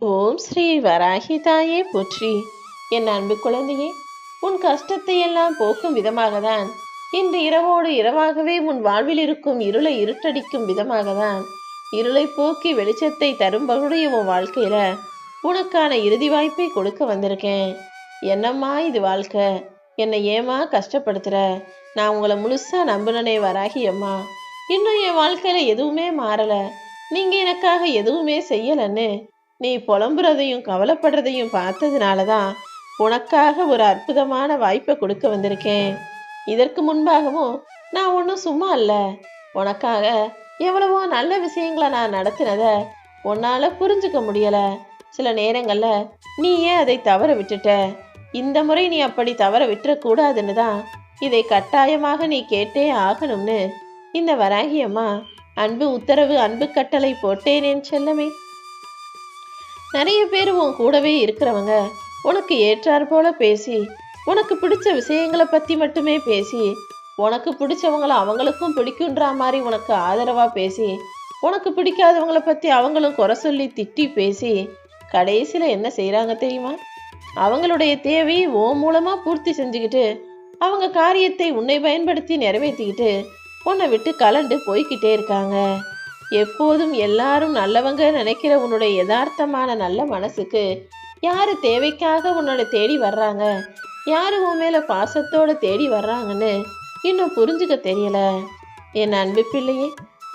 ஓம் ஸ்ரீ வராகி தாயே போற்றி. என் அன்பு குழந்தையே, உன் கஷ்டத்தை எல்லாம் போக்கும் விதமாகத்தான் இன்று இரவோடு இரவாகவே உன் வாழ்வில் இருக்கும் இருளை இருட்டடிக்கும் விதமாகத்தான் இருளை போக்கி வெளிச்சத்தை தரும்படிய உன் வாழ்க்கையில உனக்கான இறுதி வாய்ப்பை கொடுக்க வந்திருக்கேன். என்னம்மா இது வாழ்க்கை? என்னை ஏமா கஷ்டப்படுத்துற? நான் உங்களை முழுசா நம்பினனே வராகி அம்மா. இன்னும் என் வாழ்க்கையில எதுவுமே மாறல, நீங்க எனக்காக எதுவுமே செய்யலன்னு நீ புலம்புறதையும் கவலைப்படுறதையும் பார்த்ததுனால தான் உனக்காக ஒரு அற்புதமான வாய்ப்பை கொடுக்க வந்திருக்கேன். இதற்கு முன்பாகவும் நான் ஒன்றும் சும்மா இல்லை. உனக்காக எவ்வளவோ நல்ல விஷயங்களை நான் நடத்தினத உன்னால் புரிஞ்சுக்க முடியலை. சில நேரங்களில் நீ ஏன் அதை தவற விட்டுட்ட? இந்த முறை நீ அப்படி தவற விட்டுறக்கூடாதுன்னு தான் இதை கட்டாயமாக நீ கேட்டே ஆகணும்னு இந்த வராகியம்மா அன்பு உத்தரவு அன்பு கட்டளை போட்டேனேன் செல்லமே. நிறைய பேர் உன் கூடவே இருக்கிறவங்க உனக்கு ஏற்றார் போல பேசி, உனக்கு பிடிச்ச விஷயங்களை பற்றி மட்டுமே பேசி, உனக்கு பிடிச்சவங்கள அவங்களுக்கும் பிடிக்குன்ற மாதிரி உனக்கு ஆதரவாக பேசி, உனக்கு பிடிக்காதவங்களை பற்றி அவங்களும் குறை சொல்லி திட்டி பேசி, கடைசியில் என்ன செய்கிறாங்க தெரியுமா? அவங்களுடைய தேவையை உன் மூலமாக பூர்த்தி செஞ்சுக்கிட்டு அவங்க காரியத்தை உன்னை பயன்படுத்தி நிறைவேற்றிக்கிட்டு உன்னை விட்டு கலண்டு போய்கிட்டே இருக்காங்க. எப்போதும் எல்லாரும் நல்லவங்க நினைக்கிற உன்னுடைய யதார்த்தமான நல்ல மனசுக்கு யாரு தேவைக்காக உன்னோட தேடி வர்றாங்க, யாரு உன் மேல பாசத்தோட தேடி வர்றாங்கன்னு இன்னும் புரிஞ்சுக்க தெரியல. என் அன்பு பிள்ளையே,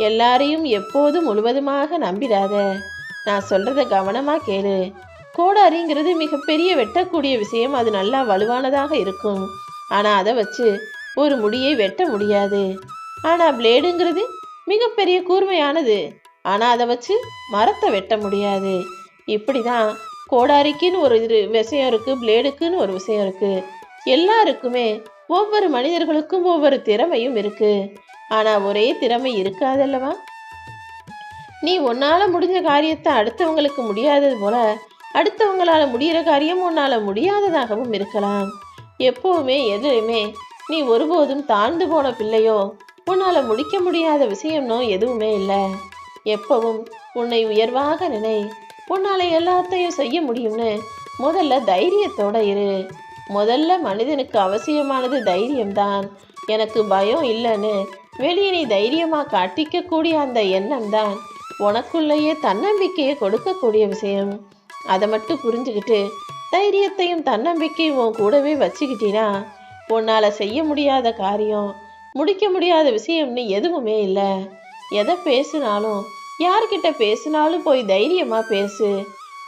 எல்லாரையும் எப்போதும் முழுவதுமாக நம்பிடாத. நான் சொல்றத கவனமா கேளு. கோடாரிங்கிறது மிகப்பெரிய வெட்டக்கூடிய விஷயம். அது நல்லா வலுவானதாக இருக்கும். ஆனா அதை வச்சு ஒரு முடியை வெட்ட முடியாது. ஆனா பிளேடுங்கிறது மிகப்பெரிய கூர்மையானது. ஆனா அதை வச்சு மரத்தை வெட்ட முடியாது. இப்படிதான் கோடாரிக்குன்னு ஒரு விஷயம் இருக்கு, பிளேடுக்குன்னு ஒரு விஷயம் இருக்கு. எல்லாருக்குமே ஒவ்வொரு மனிதர்களுக்கும் ஒவ்வொரு திறமையும் இருக்கு. ஆனா ஒரே திறமை இருக்காதல்லவா? நீ உன்னால முடிஞ்ச காரியத்தை அடுத்தவங்களுக்கு முடியாதது போல அடுத்தவங்களால முடிகிற காரியம் உன்னால முடியாததாகவும் இருக்கலாம். எப்பவுமே எதுலையுமே நீ ஒருபோதும் தாழ்ந்து போன பிள்ளையோ உன்னால முடிக்க முடியாத விஷயம்னோ எதுவுமே இல்லை. எப்பவும் உன்னை உயர்வாக நினை. உன்னால எல்லாத்தையும் செய்ய முடியும்னு முதல்ல தைரியத்தோட இரு. முதல்ல மனிதனுக்கு அவசியமானது தைரியம்தான். எனக்கு பயம் இல்லைன்னு வெளியே நீ தைரியமா காட்டிக்க கூடிய அந்த எண்ணம் தான் உனக்குள்ளேயே தன்னம்பிக்கையை கொடுக்கக்கூடிய விஷயம். அதை மட்டும் புரிஞ்சுக்கிட்டு தைரியத்தையும் தன்னம்பிக்கையும் உன் கூடவே வச்சுக்கிட்டீன்னா உன்னால செய்ய முடியாத காரியம், முடிக்க முடியாத விஷயம்னு எதுவுமே இல்லை. எதை பேசினாலும் யார்கிட்ட பேசினாலும் போய் தைரியமா பேசு.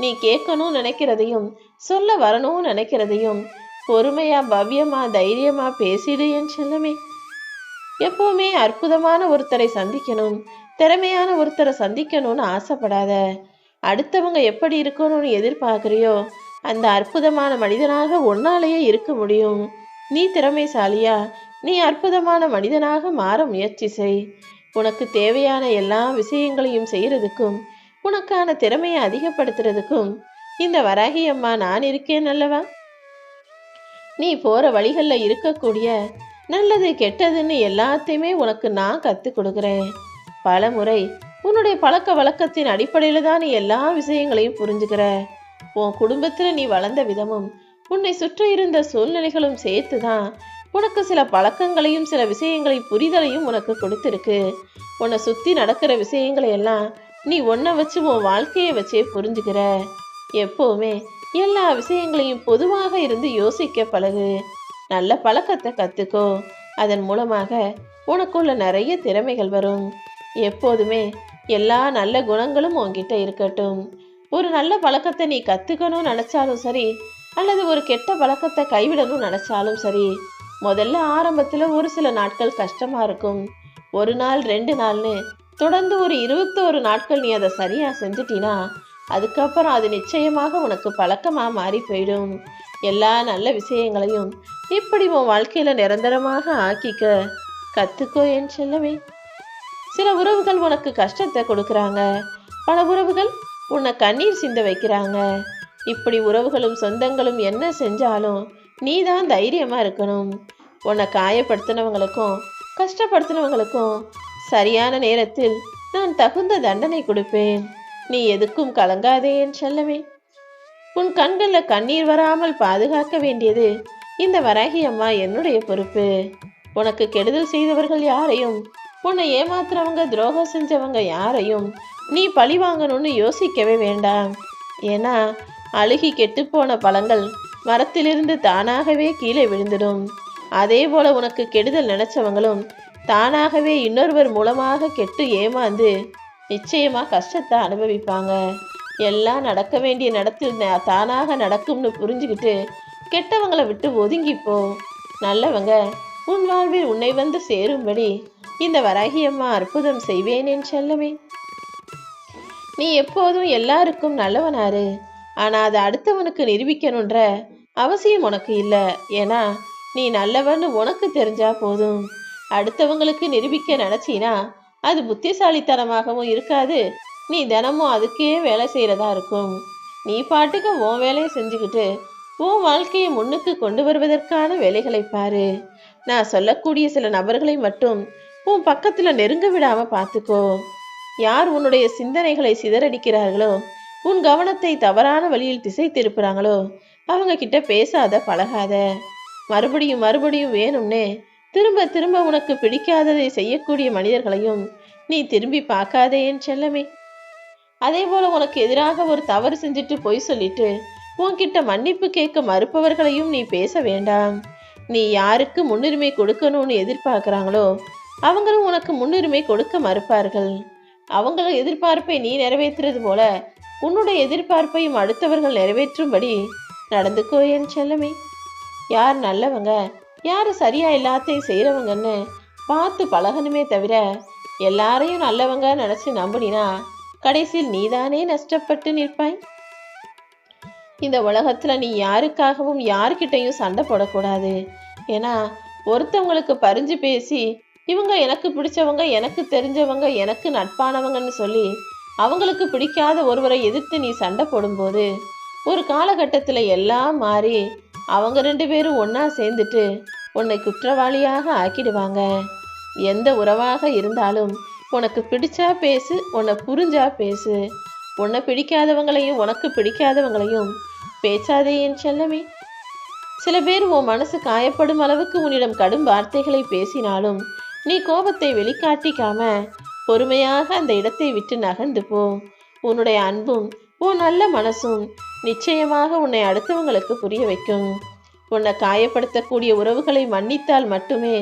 நீ கேட்கணும்னு நினைக்கிறதையும் சொல்ல வரணும்னு நினைக்கிறதையும் பொறுமையா பவ்யமா தைரியமா பேசிடு என் செல்லமே. எப்பவுமே அற்புதமான ஒருத்தரை சந்திக்கணும், திறமையான ஒருத்தரை சந்திக்கணும்னு ஆசைப்படாத. அடுத்தவங்க எப்படி இருக்கணும்னு எதிர்பார்க்குறியோ அந்த அற்புதமான மனிதனாக உன்னாலேயே இருக்க முடியும். நீ திறமைசாலியா, நீ அற்புதமான மனிதனாக மாற முயற்சி செய். உனக்கு தேவையான எல்லா விஷயங்களையும் செய்யறதுக்கும் உனக்கான திறமையை அதிகப்படுத்துறதுக்கும் இந்த வராகி அம்மா நான் இருக்கேன் அல்லவா? நீ போற வழிகளில் இருக்கக்கூடிய நல்லது கெட்டதுன்னு எல்லாத்தையுமே உனக்கு நான் கற்றுக் கொடுக்குறேன். பல முறை உன்னுடைய பழக்க வழக்கத்தின் அடிப்படையில் தான் நீ எல்லா விஷயங்களையும் புரிஞ்சுக்கிற. உன் குடும்பத்தில் நீ வளர்ந்த விதமும் உன்னை சுற்றி இருந்த சூழ்நிலைகளும் சேர்த்து தான் உனக்கு சில பழக்கங்களையும் சில விஷயங்களையும் புரிதலையும் உனக்கு கொடுத்துருக்கு. உன்னை சுற்றி நடக்கிற விஷயங்களை எல்லாம் நீ ஒன்றை வச்சு உன் வாழ்க்கையை வச்சே புரிஞ்சுக்கிற. எப்போவுமே எல்லா விஷயங்களையும் பொதுவாக இருந்து யோசிக்க பழகு. நல்ல பழக்கத்தை கற்றுக்கோ. அதன் மூலமாக உனக்குள்ள நிறைய திறமைகள் வரும். எப்போதுமே எல்லா நல்ல குணங்களும் உன்கிட்ட இருக்கட்டும். ஒரு நல்ல பழக்கத்தை நீ கற்றுக்கணும்னு நினச்சாலும் சரி, அல்லது ஒரு கெட்ட பழக்கத்தை கைவிடணும்னு நினச்சாலும் சரி, முதல்ல ஆரம்பத்தில் ஒரு சில நாட்கள் கஷ்டமாக இருக்கும். ஒரு நாள் 2 நாள்னு தொடர்ந்து ஒரு 21 நாட்கள் நீ அதை சரியாக செஞ்சிட்டினா அதுக்கப்புறம் அது நிச்சயமாக உனக்கு பழக்கமாக மாறி போயிடும். எல்லா நல்ல விஷயங்களையும் இப்படி உன் வாழ்க்கையில் நிரந்தரமாக ஆக்கிக்க கற்றுக்கோ என் செல்லவே. சில உறவுகள் உனக்கு கஷ்டத்தை கொடுக்குறாங்க, பல உறவுகள் உன்னை கண்ணீர் சிந்த வைக்கிறாங்க. இப்படி உறவுகளும் சொந்தங்களும் என்ன செஞ்சாலும் நீ தான் தைரியமாக இருக்கணும். உன்னை காயப்படுத்தினவங்களுக்கும் கஷ்டப்படுத்தினவங்களுக்கும் சரியான நேரத்தில் நான் தகுந்த தண்டனை கொடுப்பேன். நீ எதுக்கும் கலங்காதே என் செல்லமே. உன் கண்கள்ல கண்ணீர் வராமல் பாதுகாக்க வேண்டியது இந்த வராகி அம்மா என்னுடைய பொறுப்பு. உனக்கு கெடுதல் செய்தவர்கள் யாரையும், உன்னை ஏமாத்துறவங்க துரோகம் செஞ்சவங்க யாரையும் நீ பழி வாங்கணும்னு யோசிக்கவே வேண்டாம். ஏன்னா அழுகி கெட்டுப்போன பழங்கள் மரத்திலிருந்து தானாகவே கீழே விழுந்துடும். அதே போல உனக்கு கெடுதல் நினைச்சவங்களும் தானாகவே இன்னொருவர் மூலமாக கெட்டு ஏமாந்து நிச்சயமா கஷ்டத்தை அனுபவிப்பாங்க. எல்லாம் நடக்க வேண்டிய நடத்தில் தானாக நடக்கும்னு புரிஞ்சுக்கிட்டு கெட்டவங்களை விட்டு ஒதுங்கிப்போ. நல்லவங்க உன் வாழ்வில் உன்னை வந்து சேரும்படி இந்த வராகி அம்மா அற்புதம் செய்வேன் என் செல்லமே. நீ எப்போதும் எல்லாருக்கும் நல்லவனாரு. ஆனா அதை அடுத்தவனுக்கு நிரூபிக்கணுன்ற அவசியம் உனக்கு இல்லை. ஏன்னா நீ நல்லவன்னு உனக்கு தெரிஞ்சா போதும். அடுத்தவங்களுக்கு நிரூபிக்க நினைச்சினா அது புத்திசாலித்தனமாகவும் இருக்காது. நீ தினமும் அதுக்கே வேலை செய்யறதா இருக்கும். நீ பாட்டுக்கு உன் வேலையை செஞ்சுக்கிட்டு உன் வாழ்க்கையை முன்னுக்கு கொண்டு வருவதற்கான வேலைகளை பாரு. நான் சொல்லக்கூடிய சில நபர்களை மட்டும் உன் பக்கத்துல நெருங்க விடாம பார்த்துக்கோ. யார் உன்னுடைய சிந்தனைகளை சிதறடிக்கிறார்களோ, உன் கவனத்தை தவறான வழியில் திசை திருப்புறாங்களோ அவங்க கிட்ட பேசாத, பழகாத. மறுபடியும் மறுபடியும் வேணும்னே திரும்ப திரும்ப உனக்கு பிடிக்காததை செய்யக்கூடிய மனிதர்களையும் நீ திரும்பி பார்க்காதே என் செல்லமே. அதே போல உனக்கு எதிராக ஒரு தவறு செஞ்சுட்டு பொய் சொல்லிட்டு உன்கிட்ட மன்னிப்பு கேட்க மறுப்பவர்களையும் நீ பேச வேண்டாம். நீ யாருக்கு முன்னுரிமை கொடுக்கணும்னு எதிர்பார்க்கிறாங்களோ அவங்களும் உனக்கு முன்னுரிமை கொடுக்க மறுப்பார்கள். அவங்கள எதிர்பார்ப்பை நீ நிறைவேற்றுறது போல உன்னுடைய எதிர்பார்ப்பையும் அடுத்தவர்கள் நிறைவேற்றும்படி நடந்துக்கோ என் செல்லமே. யார் நல்லவங்க, யார் சரியா எல்லாத்தையும் செய்யறவங்கன்னு பார்த்து பழகணுமே தவிர எல்லாரையும் நல்லவங்க நினைச்சு நம்பினா கடைசியில் நீதானே நஷ்டப்பட்டு நிற்பாய். இந்த உலகத்துல நீ யாருக்காகவும் யாருக்கிட்டையும் சண்டை போடக்கூடாது. ஏன்னா ஒருத்தவங்களுக்கு பறிஞ்சு பேசி இவங்க எனக்கு பிடிச்சவங்க, எனக்கு தெரிஞ்சவங்க, எனக்கு நட்பானவங்கன்னு சொல்லி அவங்களுக்கு பிடிக்காத ஒருவரை எதிர்த்து நீ சண்டை போடும்போது ஒரு காலகட்டத்தில் எல்லாம் மாறி அவங்க 2 பேரும் ஒன்றா சேர்ந்துட்டு உன்னை குற்றவாளியாக ஆக்கிடுவாங்க. எந்த உறவாக இருந்தாலும் உனக்கு பிடிச்சா பேசு, உன்னை புரிஞ்சா பேசு. உன்னை பிடிக்காதவங்களையும் உனக்கு பிடிக்காதவங்களையும் பேசாதே என் செல்லமே. சில பேர் உன் மனசு காயப்படும் அளவுக்கு உன்னிடம் கடும் வார்த்தைகளை பேசினாலும் நீ கோபத்தை வெளிக்காட்டிக்காம பொறுமையாக அந்த இடத்தை விட்டு நகர்ந்து போ. உன்னுடைய அன்பும் உன் நல்ல மனசும் நிச்சயமாக உன்னை அடுத்தவங்களுக்கு புரிய வைக்கும். உன்னை காயப்படுத்தக்கூடிய உறவுகளை மன்னித்தால் மட்டுமே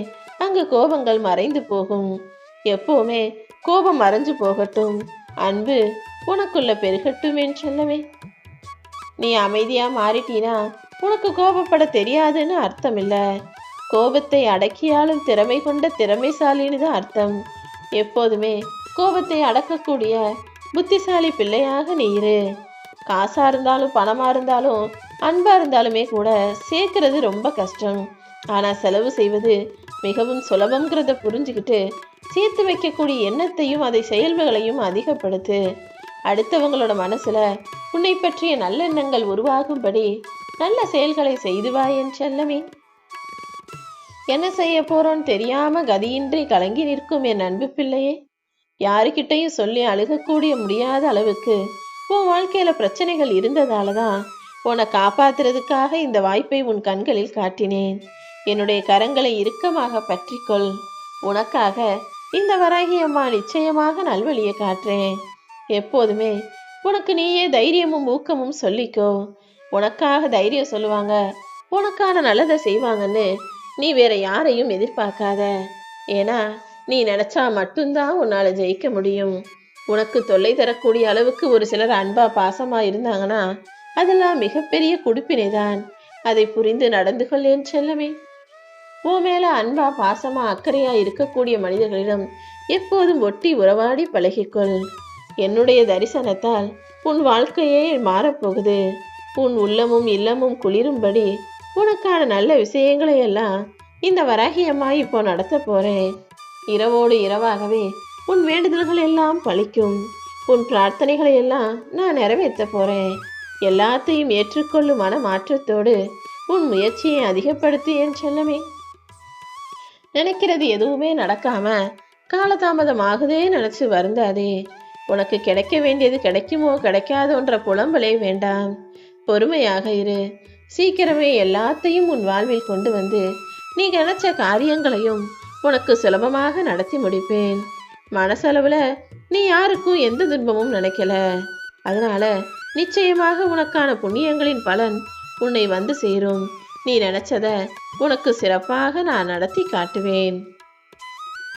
அங்கு கோபங்கள் மறைந்து போகும். எப்பவுமே கோபம் மறைஞ்சு போகட்டும், அன்பு உனக்குள்ள பெருகட்டும் என் செல்லமே. நீ அமைதியா மாறிட்டீனா உனக்கு கோபப்பட தெரியாதுன்னு அர்த்தம் இல்ல. கோபத்தை அடக்கியாலும் திறமை கொண்ட திறமைசாலின்னு தான் அர்த்தம். எப்போதுமே கோபத்தை அடக்கக்கூடிய புத்திசாலி பிள்ளையாக நீ இரு. காசா இருந்தாலும் பணமா இருந்தாலும் அன்பா இருந்தாலுமே கூட சேர்க்கிறது ரொம்ப கஷ்டம். ஆனா செலவு செய்வது மிகவும் சுலபம்ங்கிறத புரிஞ்சுக்கிட்டு சேர்த்து வைக்கக்கூடிய எண்ணத்தையும் அதை செயல்களையும் அதிகப்படுத்து. அடுத்தவங்களோட மனசுல உன்னை பற்றிய நல்லெண்ணங்கள் உருவாகும்படி நல்ல செயல்களை செய்து வா என் செல்லமே. என்ன செய்ய போறோன்னு தெரியாம கதியின்றி கலங்கி நிற்கும் என் அன்பு பிள்ளையே, யாருக்கிட்டையும் சொல்லி அழுகக்கூடிய முடியாத அளவுக்கு உன் வாழ்க்கையில பிரச்சனைகள் இருந்ததாலதான் உன்னை காப்பாத்துறதுக்காக இந்த வாய்ப்பை உன் கண்களில் காட்டினேன். என்னுடைய கரங்களை இறுக்கமாக பற்றிக்கொள். உனக்காக இந்த வராகி அம்மா நிச்சயமாக நல்வழியை காட்டுறேன். எப்போதுமே உனக்கு நீயே தைரியமும் ஊக்கமும் சொல்லிக்கோ. உனக்காக தைரியம் சொல்லுவாங்க, உனக்கான நல்லதை செய்வாங்கன்னு நீ வேற யாரையும் எதிர்பார்க்காத. ஏன்னா நீ நினைச்சா மட்டும்தான் உன்னால ஜெயிக்க முடியும். உனக்கு தொல்லை தரக்கூடிய அளவுக்கு ஒரு சிலர் அன்பா பாசமா இருந்தாங்கன்னா அதெல்லாம் மிகப்பெரிய குடுப்பினை தான். அதை புரிந்து நடந்து கொள் என் செல்லமே. உன் மேல அன்பா பாசமா அக்கறையா இருக்கக்கூடிய மனிதர்களிடம் எப்போதும் ஒட்டி உறவாடி பழகிக்கொள். என்னுடைய தரிசனத்தால் உன் வாழ்க்கையே மாறப்போகுது. உன் உள்ளமும் இல்லமும் குளிரும்படி உனக்கான நல்ல விஷயங்களை எல்லாம் இந்த வராகி அம்மா இப்போ நடத்த போறேன். இரவோடு இரவாகவே உன் வேண்டுதல்கள் எல்லாம் பலிக்கும். உன் பிரார்த்தனைகளை எல்லாம் நான் நிறைவேற்ற போறேன். எல்லாத்தையும் ஏற்றுக்கொள்ளும் மன மாற்றத்தோடு உன் முயற்சியை அதிகப்படுத்தி என் செல்லமே. நினைக்கிறது எதுவுமே நடக்காம காலதாமதம் ஆகுதே நினைச்சு வருந்தாதே. உனக்கு கிடைக்க வேண்டியது கிடைக்குமோ கிடைக்காதோன்ற புலம்பலே வேண்டாம். பொறுமையாக இரு. சீக்கிரமே எல்லாத்தையும் உன் வாழ்வில் கொண்டு வந்து நீ நினைச்ச காரியங்களையும் உனக்கு சுலபமாக நடத்தி முடிப்பேன். மனசளவுல நீ யாருக்கும் எந்த துன்பமும் நினைக்கல. அதனால நிச்சயமாக உனக்கான புண்ணியங்களின் பலன் உன்னை வந்து சேரும். நீ நினைச்சத உனக்கு சிறப்பாக நான் நடத்தி காட்டுவேன்.